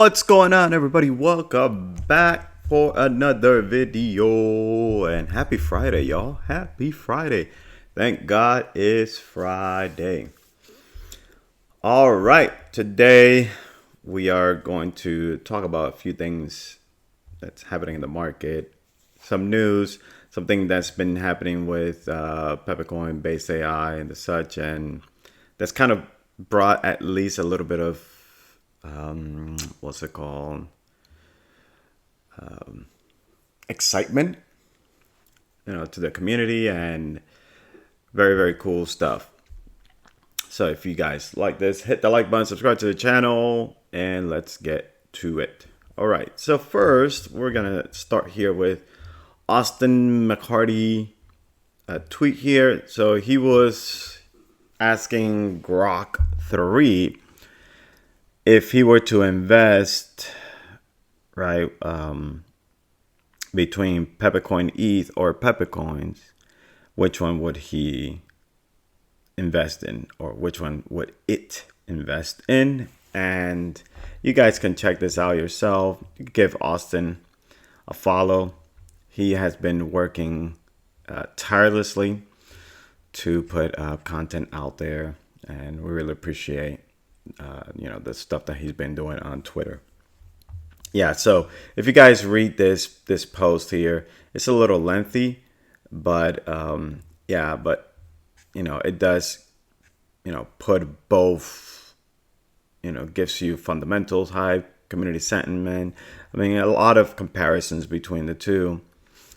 What's going on, everybody? Welcome back for another video. And happy Friday, y'all. Happy Friday. Thank God it's Friday. All right. Today we are going to talk about a few things that's happening in the market, some news, something that's been happening with Peppercoin based AI and the such. And that's kind of brought at least a little bit of what's it called? Excitement, to the community, and very, very cool stuff. So if you guys like this, hit the like button, subscribe to the channel, and let's get to it. All right. So first, we're gonna start here with Austin McCarty tweet here. So he was asking Grok 3 if he were to invest, right, between Peppercoin ETH or Peppercoins, which one would he invest in, or which one would it invest in? And you guys can check this out yourself. Give Austin a follow. He has been working tirelessly to put content out there, and we really appreciate the stuff that he's been doing on Twitter. Yeah, so if you guys read this post here, it's a little lengthy, but it does put both, gives you fundamentals, high community sentiment. I mean, a lot of comparisons between the two,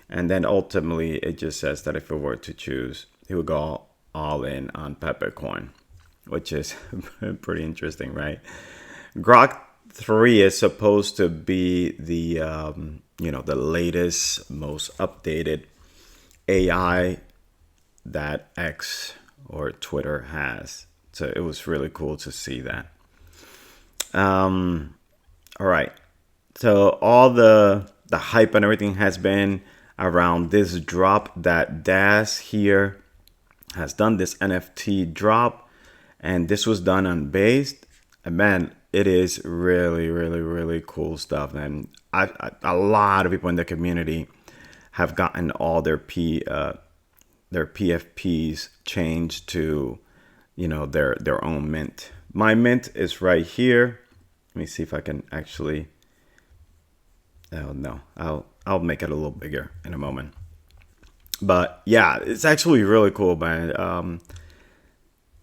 and then ultimately it just says that if it were to choose, he would go all in on Peppercoin, which is pretty interesting, right? Grok 3 is supposed to be the the latest, most updated AI that X or Twitter has. So it was really cool to see that. All right. So all the hype and everything has been around this drop that Das here has done, this NFT drop, and this was done on Based. And man, it is really, really, really cool stuff. And a lot of people in the community have gotten all their PFPs changed to, their own mint. My mint is right here. Let me see if I can actually. Oh no, I'll make it a little bigger in a moment. But yeah, it's actually really cool, man.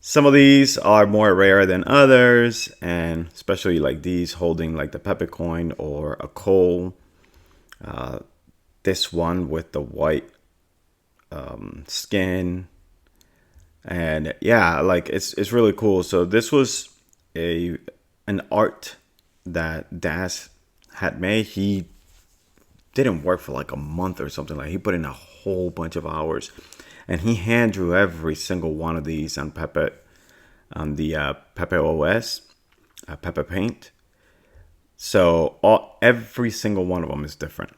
Some of these are more rare than others, and especially like these holding like the Peppercoin or a coal. This one with the white skin, and yeah, like it's really cool. So this was an art that Das had made. He didn't work for like a month or something. Like he put in a whole bunch of hours, and he hand drew every single one of these on Pepper, on the Pepper OS, Pepper Paint. So every single one of them is different,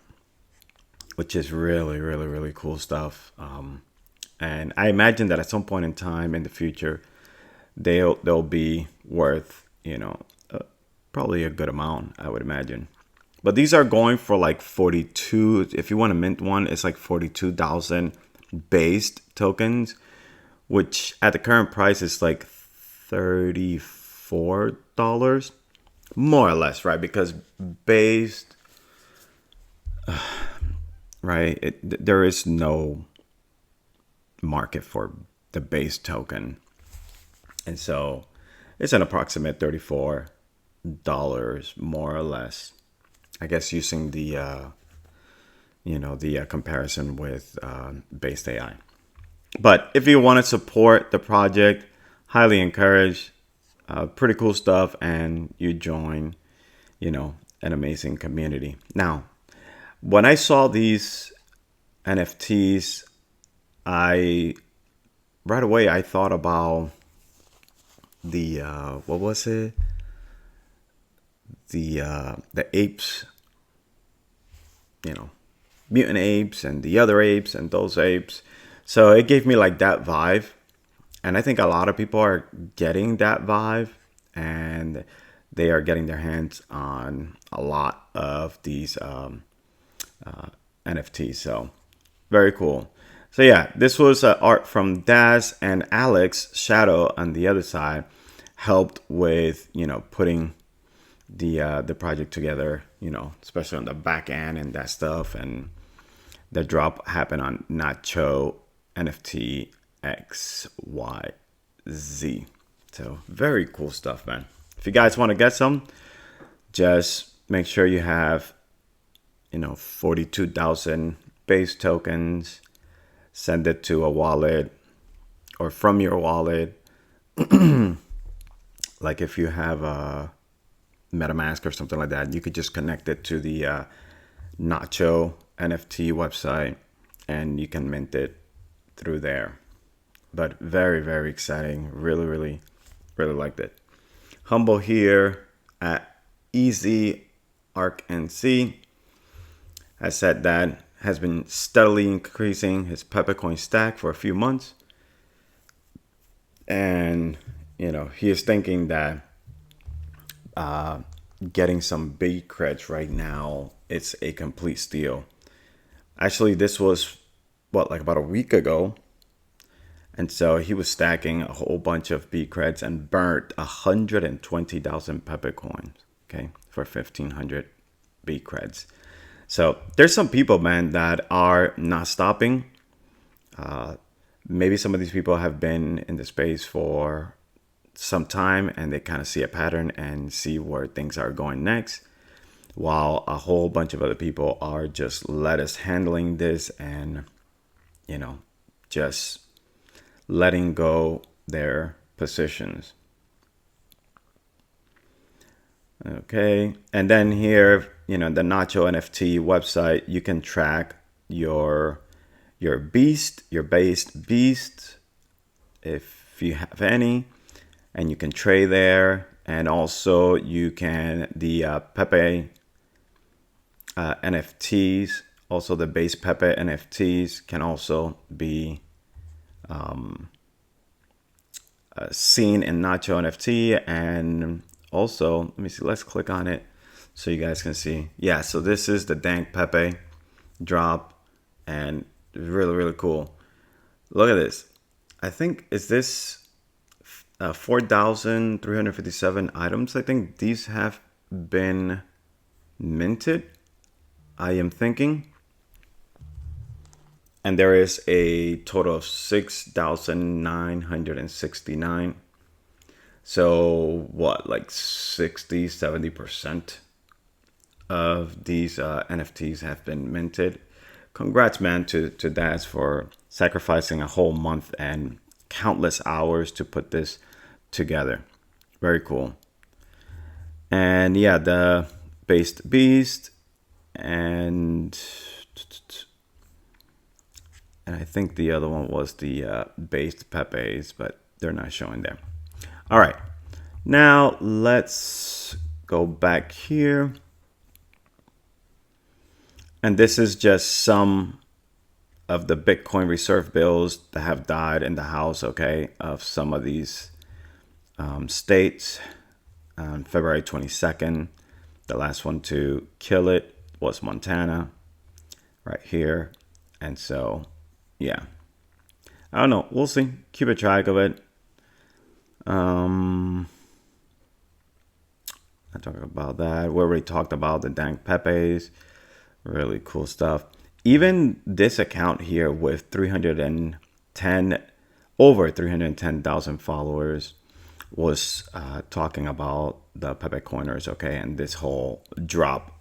which is really, really, really cool stuff. And I imagine that at some point in time in the future, they'll be worth, probably a good amount, I would imagine. But these are going for like 42. If you want to mint one, it's like 42,000 based tokens, which at the current price is like $34, more or less, right? Because based, right, there is no market for the base token, and so it's an approximate $34 more or less, I guess, using the comparison with based AI. But if you want to support the project, highly encourage. Pretty cool stuff, and you join an amazing community. Now, when I saw these NFTs, right away I thought about the what was it? The apes, mutant apes and the other apes and those apes. So it gave me like that vibe, and I think a lot of people are getting that vibe. And they are getting their hands on a lot of these NFTs. So very cool. So yeah, this was art from Daz, and Alex Shadow on the other side helped with putting the project together. Especially on the back end and that stuff. And the drop happened on Nacho NFT XYZ. So very cool stuff, man. If you guys want to get some, just make sure you have 42,000 base tokens. Send it to a wallet or from your wallet. Like if you have a MetaMask or something like that, you could just connect it to the Nacho NFT website and you can mint it through there. But very, very exciting. Really, really, really liked it. Humble here at Easy Arc NC has said that has been steadily increasing his Peppercoin stack for a few months. And, he is thinking that getting some big creds right now, it's a complete steal. Actually, this was, like about a week ago. And so he was stacking a whole bunch of B creds and burnt 120,000 Peppercoins, okay, for 1,500 B creds. So there's some people, man, that are not stopping. Maybe some of these people have been in the space for some time and they kind of see a pattern and see where things are going next, while a whole bunch of other people are just lettuce handling this and, just letting go their positions. Okay, and then here, the Nacho NFT website, you can track your beast, your based beast, if you have any, and you can trade there. And also you can the Pepe NFTs, also the base Pepe NFTs can also be seen in Nacho NFT. And also, let me see, let's click on it so you guys can see. Yeah, so this is the Dank Pepe drop, and really, really cool. Look at this. I think, is this 4,357 items? I think these have been minted, I am thinking. And there is a total of 6,969. So what, like 60-70% of these NFTs have been minted. Congrats, man, to Daz for sacrificing a whole month and countless hours to put this together. Very cool. And yeah, the based beast and I think the other one was the based Pepes, but they're not showing there. All right, now let's go back here. And this is just some of the Bitcoin reserve bills that have died in the house, okay, of some of these states. On February 22nd, the last one to kill it was Montana, right here. And so, yeah, I don't know. We'll see. Keep a track of it. I talked about that. We already talked about the Dank Pepes. Really cool stuff. Even this account here with over 310,000 followers was talking about the Pepe Coiners, okay, and this whole drop.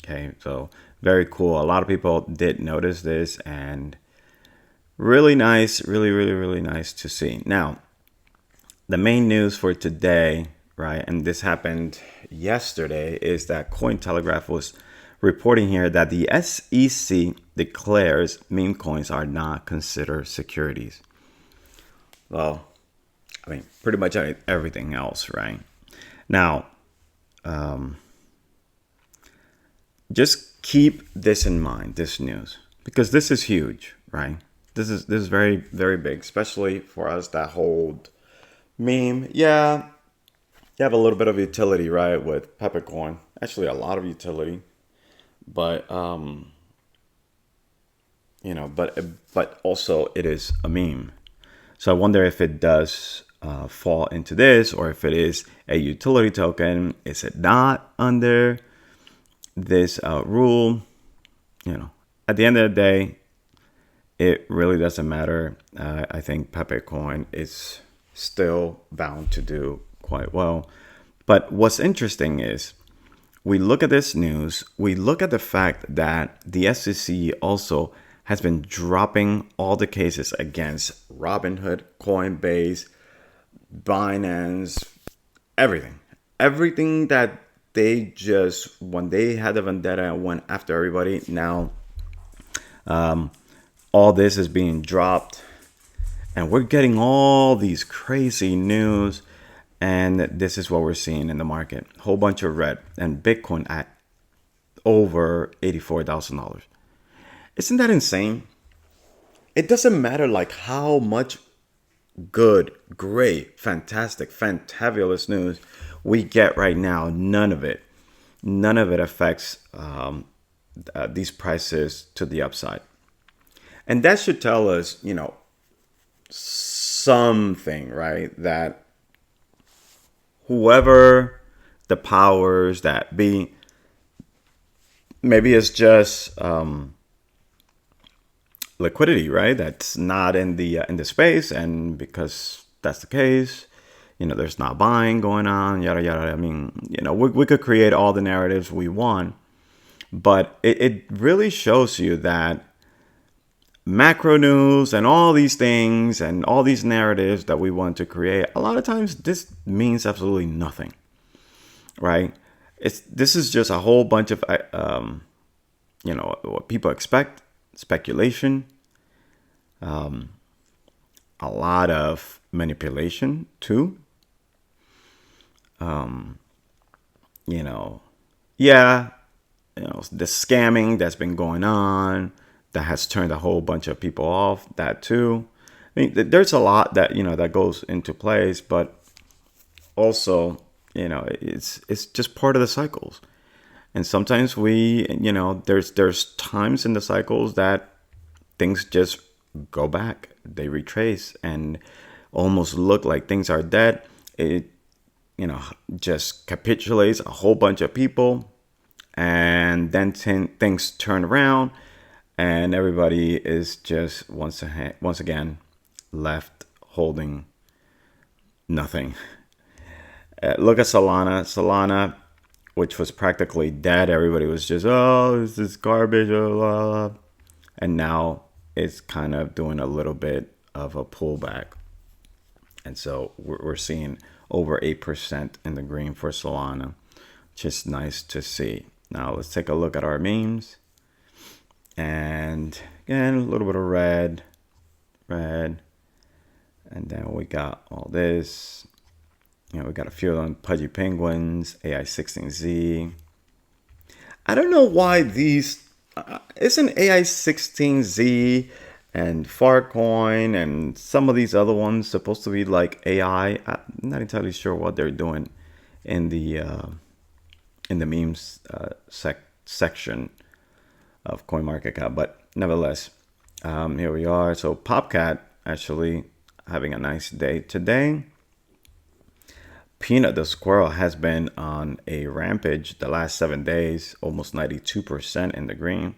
Okay, so very cool. A lot of people did notice this, and really nice, really, really, really nice to see. Now, the main news for today, right, and this happened yesterday, is that Cointelegraph was reporting here that the SEC declares meme coins are not considered securities. Well, I mean, pretty much everything else, right? Now, just keep this in mind, this news, because this is huge, right? This is very, very big, especially for us that hold meme. Yeah, You have a little bit of utility, right, with peppercorn. Actually, a lot of utility, but but also it is a meme. So I wonder if it does fall into this, or if it is a utility token. Is it not under this rule? At the end of the day, it really doesn't matter. I think Peppercoin is still bound to do quite well. But what's interesting is we look at this news, we look at the fact that the SEC also has been dropping all the cases against Robinhood, Coinbase, Binance, everything. Everything that they just, when they had the vendetta and went after everybody, now all this is being dropped. And we're getting all these crazy news. And this is what we're seeing in the market. Whole bunch of red. And Bitcoin at over $84,000. Isn't that insane? It doesn't matter like how much good, great, fantastic, fantabulous news we get right now. None of it affects these prices to the upside. And that should tell us, something, right? That whoever the powers that be, maybe it's just liquidity, right? That's not in the space, and because that's the case, there's not buying going on, yada yada. I mean, we could create all the narratives we want, but it really shows you that macro news and all these things and all these narratives that we want to create, a lot of times this means absolutely nothing, right? This is just a whole bunch of what people expect, speculation, a lot of manipulation too. The scamming that's been going on, that has turned a whole bunch of people off, that too. I mean, there's a lot that, that goes into place, but also, it's just part of the cycles. And sometimes there's times in the cycles that things just go back, they retrace and almost look like things are dead. It, just capitulates a whole bunch of people, and then things turn around. And everybody is just once again left holding nothing. Look at Solana. Solana, which was practically dead. Everybody was just, this is garbage. Blah, blah. And now it's kind of doing a little bit of a pullback. And so we're seeing over 8% in the green for Solana, which is nice to see. Now let's take a look at our memes. And again, a little bit of red. And then we got all this. We got a few on Pudgy Penguins, AI16Z. I don't know why these, isn't AI16Z and Farcoin and some of these other ones supposed to be like AI? I'm not entirely sure what they're doing in the memes section of CoinMarketCap, but nevertheless, here we are. So Popcat actually having a nice day today. Peanut the squirrel has been on a rampage the last 7 days, almost 92% in the green.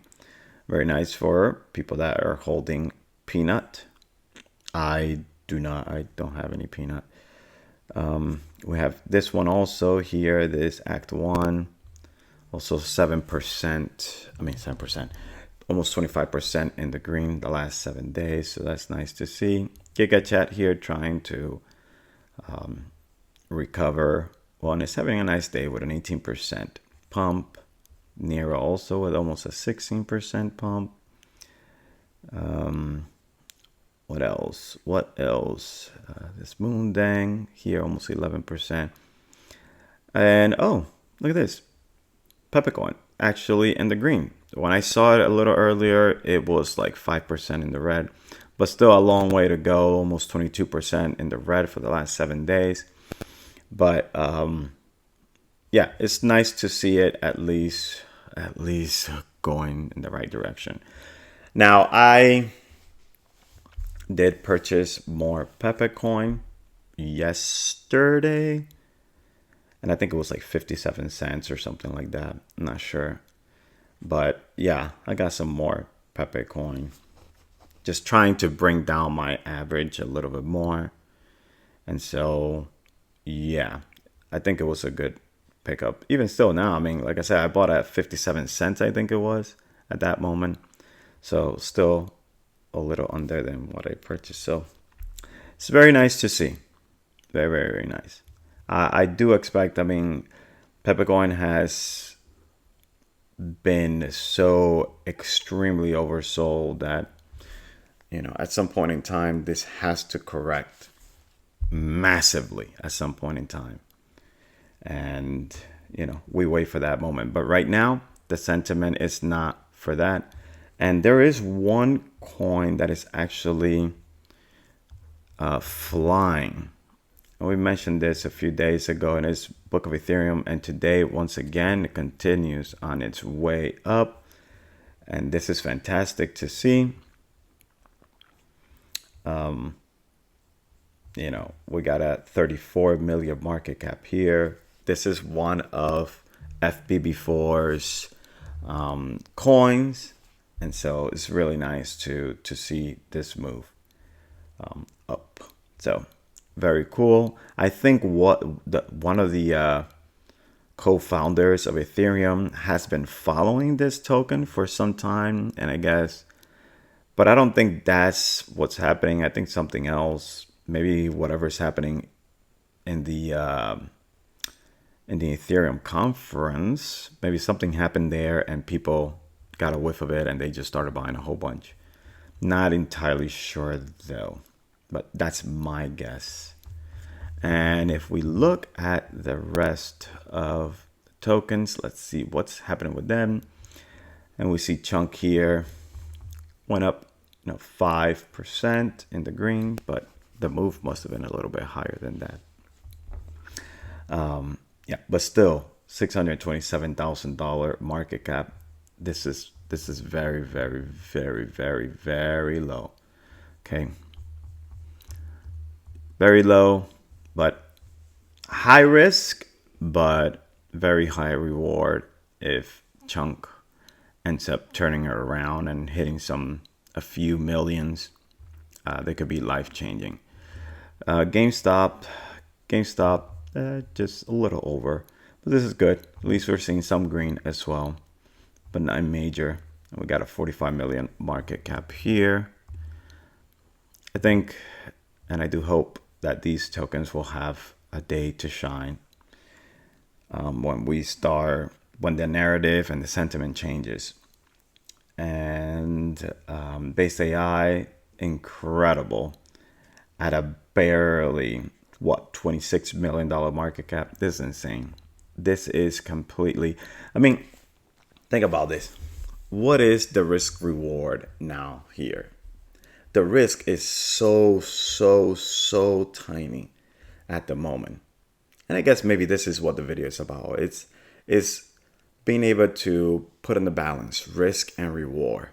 Very nice for people that are holding Peanut. I don't have any Peanut. We have this one also here, this Act 1. Also 7%, almost 25% in the green the last 7 days. So that's nice to see. GigaChat here trying to recover. Well, and it's having a nice day with an 18% pump. Nero also with almost a 16% pump. What else? This Moondang here, almost 11%. And look at this. Peppercoin actually in the green. When I saw it a little earlier, it was like 5% in the red, but still a long way to go. Almost 22% in the red for the last 7 days. But yeah, it's nice to see it at least going in the right direction. Now, I did purchase more Pepe coin yesterday, and I think it was like 57 cents or something like that. I'm not sure. But yeah, I got some more Pepe coin. Just trying to bring down my average a little bit more. And so, yeah, I think it was a good pickup. Even still now, I mean, like I said, I bought at 57 cents, I think it was at that moment. So, still a little under than what I purchased. So, it's very nice to see. Very, very, very nice. I do expect, I mean, Peppercoin has been so extremely oversold that, at some point in time, this has to correct massively at some point in time. And, we wait for that moment. But right now, the sentiment is not for that. And there is one coin that is actually flying. And we mentioned this a few days ago in his Book of Ethereum. And today, once again, it continues on its way up. And this is fantastic to see. We got a 34 million market cap here. This is one of FBB4's coins. And so it's really nice to see this move up. So very cool. I think one of the co-founders of Ethereum has been following this token for some time, and I guess, but I don't think that's what's happening. I think something else, maybe whatever's happening in the Ethereum conference, maybe something happened there and people got a whiff of it and they just started buying a whole bunch. Not entirely sure though, but that's my guess. And if we look at the rest of the tokens, let's see what's happening with them. And we see Chunk here went up 5% in the green, but the move must have been a little bit higher than that. Yeah, but still $627,000 market cap. This is very, very, very, very, very low. Okay. Very low, but high risk, but very high reward if Chunk ends up turning it around and hitting a few millions. They could be life changing. GameStop, just a little over, but this is good. At least we're seeing some green as well, but not major. And we got a 45 million market cap here. I think, and I do hope that these tokens will have a day to shine when the narrative and the sentiment changes. And Base AI, incredible, at a barely $26 million market cap. This is insane. This is completely, I mean, think about this. What is the risk reward now here? The risk is so tiny at the moment. And I guess maybe this is what the video is about. It's being able to put in the balance risk and reward,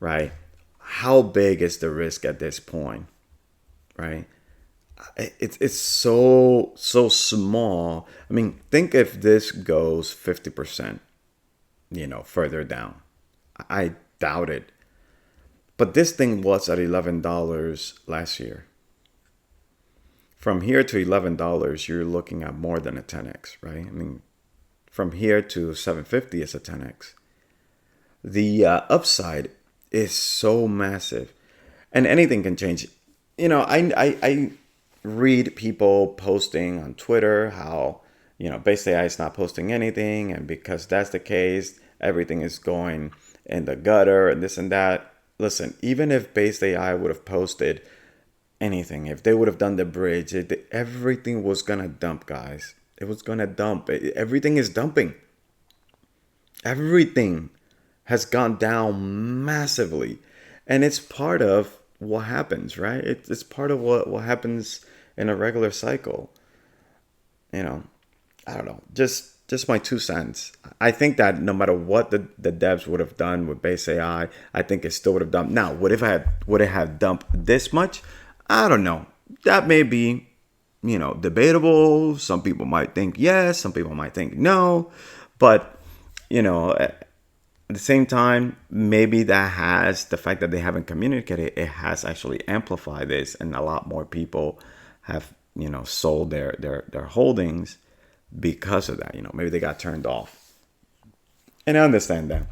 right? How big is the risk at this point, right? It's so small. I mean, think if this goes 50%, further down. I doubt it. But this thing was at $11 last year. From here to $11, you're looking at more than a 10x, right? I mean, from here to 750 is a 10x. The upside is so massive, and anything can change. I read people posting on Twitter how Base AI is not posting anything, and because that's the case, everything is going in the gutter and this and that. Listen, even if Base AI would have posted anything, if they would have done the bridge, everything was gonna dump, guys. It was gonna dump. Everything is dumping. Everything has gone down massively, and it's part of what happens, right? It's part of what happens in a regular cycle. you know, I don't know, just my 2 cents. I think that no matter what the devs would have done with base AI, I think it still would have dumped. Now, would it have dumped this much? I don't know. That may be, debatable. Some people might think yes, some people might think no, but at the same time, maybe that has the fact that they haven't communicated, it has actually amplified this, and a lot more people have sold their holdings because of that. Maybe they got turned off, and I understand that.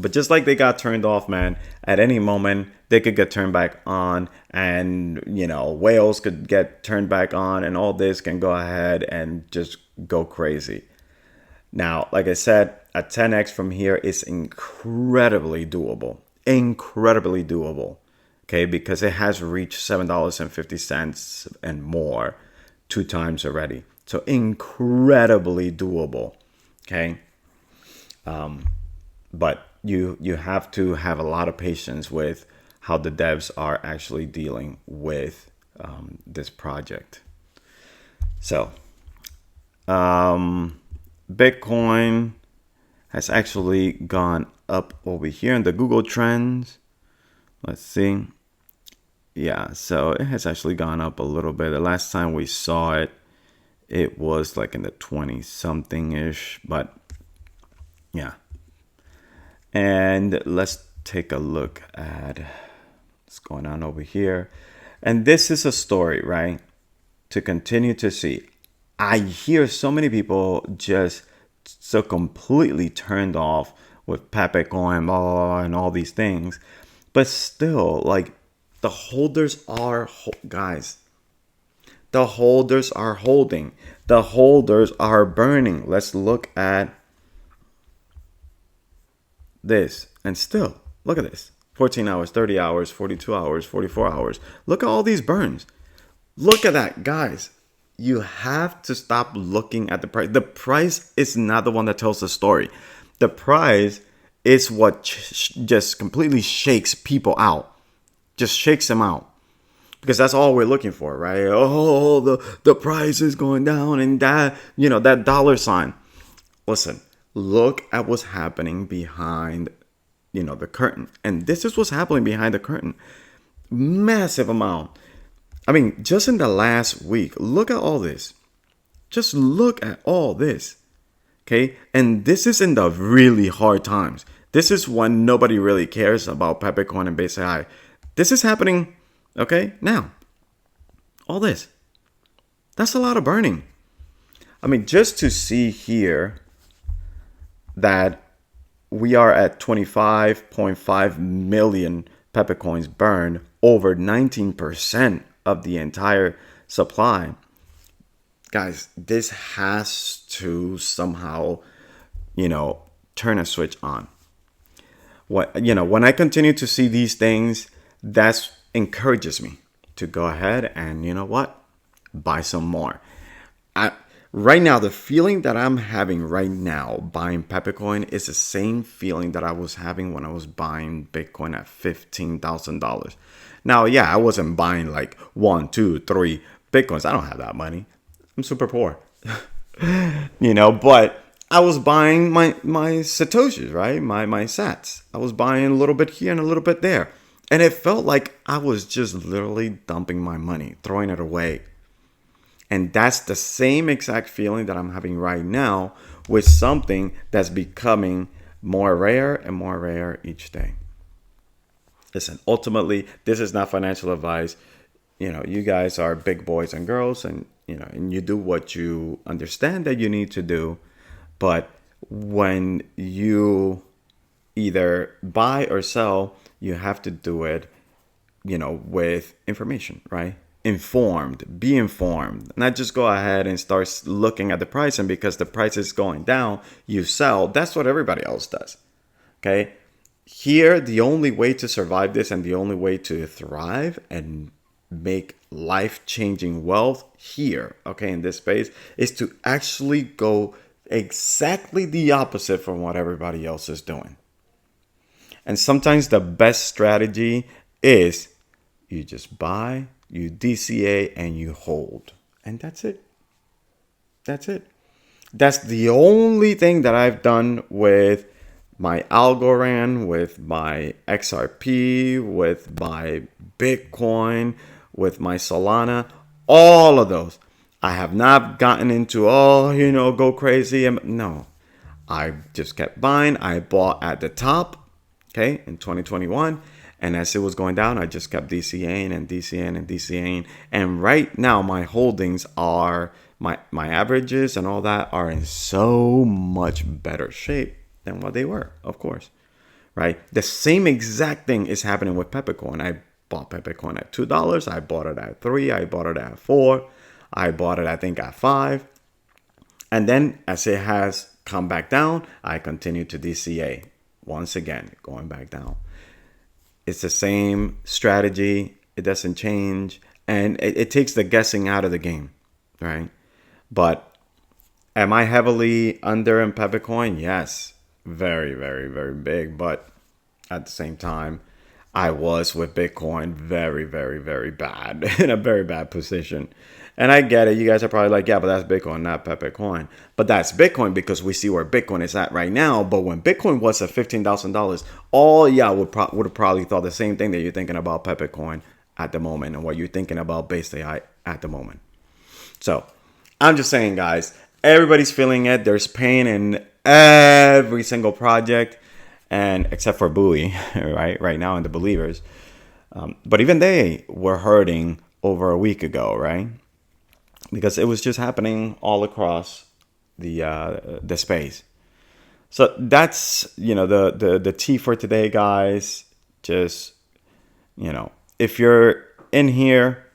But just like they got turned off, man, at any moment they could get turned back on, and whales could get turned back on, and all this can go ahead and just go crazy. Now, like I said, a 10x from here is incredibly doable. Incredibly doable. Okay, because it has reached $7.50 and more 2 times already. So incredibly doable. Okay. But you have to have a lot of patience with how the devs are actually dealing with this project. So Bitcoin has actually gone up over here in the Google Trends. Let's see. Yeah, so it has actually gone up a little bit. The last time we saw it, it was like in the 20 something ish, but yeah. And let's take a look at what's going on over here. And this is a story, right? To continue to see. I hear so many people just so completely turned off with Bitcoin, blah, blah, blah, and all these things. But still, like, the holders are, guys, the holders are holding. The holders are burning. Let's look at this. And still, look at this. 14 hours, 30 hours, 42 hours, 44 hours. Look at all these burns. Look at that, guys. You have to stop looking at the price. The price is not the one that tells the story. The price is what just completely shakes people out. Just shakes them out. Because that's all we're looking for, right? Oh, the price is going down, and that dollar sign. Listen, look at what's happening behind, the curtain. And this is what's happening behind the curtain. Massive amount. I mean, just in the last week, look at all this. Just look at all this. Okay? And this is in the really hard times. This is when nobody really cares about Bitcoin and base AI. This is happening, okay, now. All this. That's a lot of burning. I mean, just to see here that we are at 25.5 million Bitcoins burned, over 19% of the entire supply. Guys, this has to somehow, turn a switch on. When I continue to see these things, that encourages me to go ahead and, buy some more. Right now, the feeling that I'm having right now buying Bitcoin is the same feeling that I was having when I was buying Bitcoin at $15,000. Now, yeah, I wasn't buying like 1, 2, 3 Bitcoins. I don't have that money. I'm super poor. But I was buying my Satoshis, right? My sats. I was buying a little bit here and a little bit there. And it felt like I was just literally dumping my money, throwing it away. And that's the same exact feeling that I'm having right now with something that's becoming more rare and more rare each day. Listen, ultimately, this is not financial advice. You guys are big boys and girls, and and you do what you understand that you need to do. But when you either buy or sell, you have to do it, with information, right? Be informed, not just go ahead and start looking at the price, and because the price is going down, you sell. That's what everybody else does. Okay. Here, the only way to survive this and the only way to thrive and make life-changing wealth here, okay, in this space, is to actually go exactly the opposite from what everybody else is doing. And sometimes the best strategy is you just buy, you DCA, and you hold. And that's it. That's it. That's the only thing that I've done with my Algorand, with my XRP, with my Bitcoin, with my Solana, all of those. I have not gotten into, go crazy. No, I just kept buying. I bought at the top, okay, in 2021. And as it was going down, I just kept DCAing and DCAing and DCAing. And right now, my holdings are, my averages and all that are in so much better shape than what they were, of course, right? The same exact thing is happening with Peppercoin. I bought Peppercoin at $2. I bought it at $3. I bought it at $4. I bought it, I think, at $5. And then as it has come back down, I continue to DCA. Once again, going back down. It's the same strategy. It doesn't change. And it takes the guessing out of the game, right? But am I heavily under in Peppercoin? Yes. Very, very, very big. But at the same time, I was with Bitcoin very, very, very bad, in a very bad position. And I get it. You guys are probably like, yeah, but that's Bitcoin, not Peppercoin. But that's Bitcoin because we see where Bitcoin is at right now. But when Bitcoin was at $15,000, all y'all would have probably thought the same thing that you're thinking about Peppercoin at the moment and what you're thinking about Base AI at the moment. So I'm just saying, guys, everybody's feeling it. There's pain in every single project, and except for Bowie, right now in the believers. But even they were hurting over a week ago, right? Because it was just happening all across the space. So that's, the tea for today, guys. Just, if you're in here,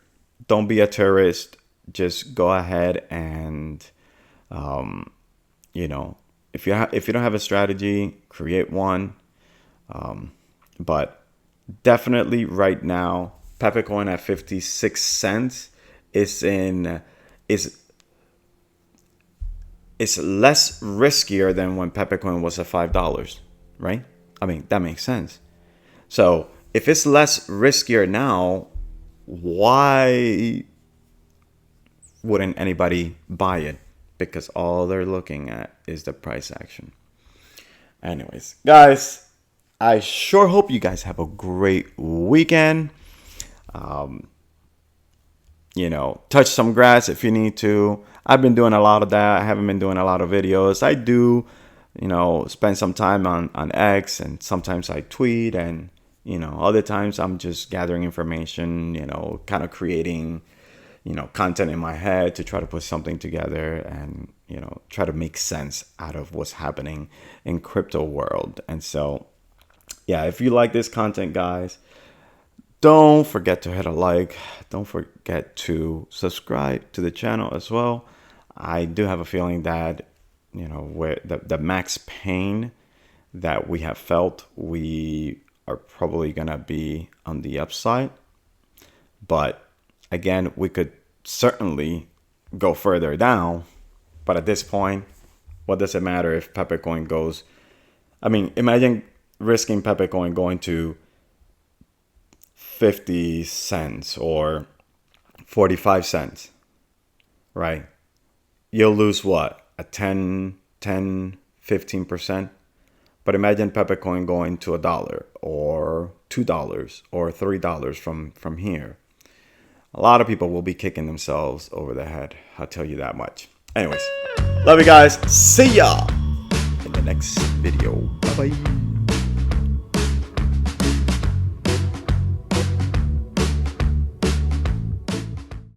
don't be a tourist. Just go ahead and, if you don't have a strategy, create one. But definitely right now, Peppercoin at 56 cents is less riskier than when Peppercoin was at $5, right? I mean, that makes sense. So if it's less riskier now, why wouldn't anybody buy it? Because all they're looking at is the price action. Anyways, guys, I sure hope you guys have a great weekend. Touch some grass if you need to. I've been doing a lot of that. I haven't been doing a lot of videos. I do, spend some time on X, and sometimes I tweet, and, other times I'm just gathering information, kind of creating, content in my head to try to put something together and, try to make sense out of what's happening in crypto world. And so, yeah, if you like this content, guys, don't forget to hit a like. Don't forget to subscribe to the channel as well. I do have a feeling that, where the max pain that we have felt, we are probably going to be on the upside. But again, we could certainly go further down. But at this point, what does it matter if Peppercoin goes? I mean, imagine risking Peppercoin going to 50 cents or 45 cents, right? You'll lose what? A 15%? But imagine Peppercoin going to $1 or $2 or $3 from here. A lot of people will be kicking themselves over the head. I'll tell you that much. Anyways, love you guys. See ya in the next video. Bye-bye.